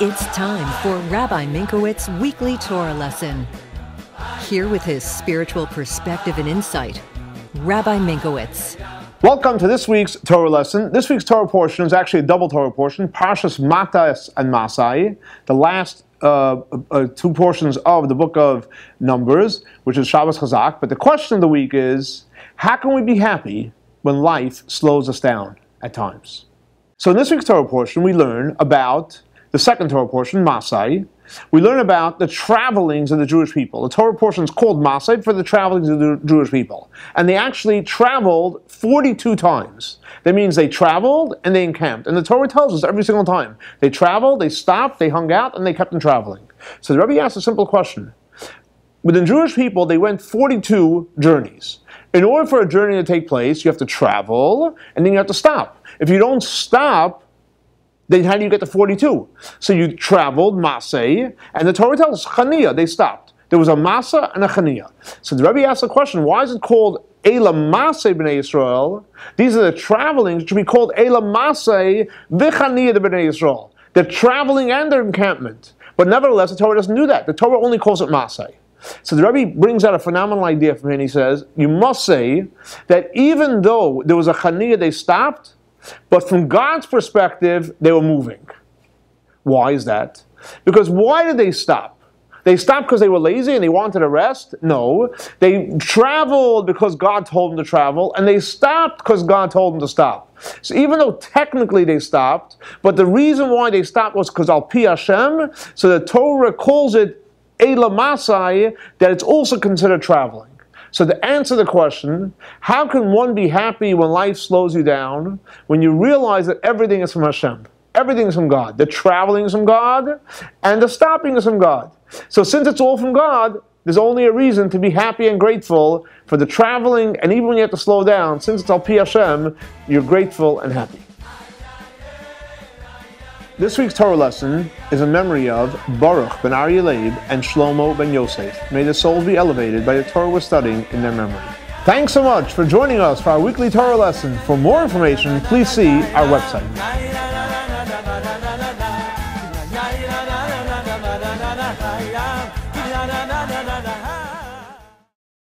It's time for Rabbi Minkowicz's weekly Torah lesson. Here with his spiritual perspective and insight, Rabbi Minkowicz. Welcome to this week's Torah lesson. This week's Torah portion is actually a double Torah portion, Parsha Matot-Massei, the last two portions of the book of Numbers, which is Shabbos Chazak. But the question of the week is, how can we be happy when life slows us down at times? So in this week's Torah portion, we learn about the second Torah portion, Massei. We learn about the travelings of the Jewish people. The Torah portion is called Massei for the travelings of the Jewish people. And they actually traveled 42 times. That means they traveled and they encamped. And the Torah tells us every single time. They traveled, they stopped, they hung out, and they kept on traveling. So the Rebbe asked a simple question. With the Jewish people, they went 42 journeys. In order for a journey to take place, you have to travel, and then you have to stop. If you don't stop, then how do you get to 42? So you traveled, Massei, and the Torah tells us, Chaniah, they stopped. There was a Masa and a Chaniah. So the Rebbe asked the question, why is it called Eila Massei B'nai Yisrael? These are the travelings, it should be called Eila Massei V'Chaniah the B'nai Yisrael. They're traveling and their encampment. But nevertheless, the Torah doesn't do that. The Torah only calls it Massei. So the Rebbe brings out a phenomenal idea from here, and he says, you must say that even though there was a Chaniah, they stopped, but from God's perspective, they were moving. Why is that? Because why did they stop? They stopped because they were lazy and they wanted to rest? No. They traveled because God told them to travel, and they stopped because God told them to stop. So even though technically they stopped, but the reason why they stopped was because Al Pi Hashem, so the Torah calls it Eila Massei, that it's also considered traveling. So to answer the question, how can one be happy when life slows you down, when you realize that everything is from Hashem? Everything is from God. The traveling is from God, and the stopping is from God. So since it's all from God, there's only a reason to be happy and grateful for the traveling, and even when you have to slow down, since it's Al Pi Hashem, you're grateful and happy. This week's Torah lesson is in memory of Baruch ben Aryeh Leib and Shlomo ben Yosef. May their souls be elevated by the Torah we're studying in their memory. Thanks so much for joining us for our weekly Torah lesson. For more information, please see our website.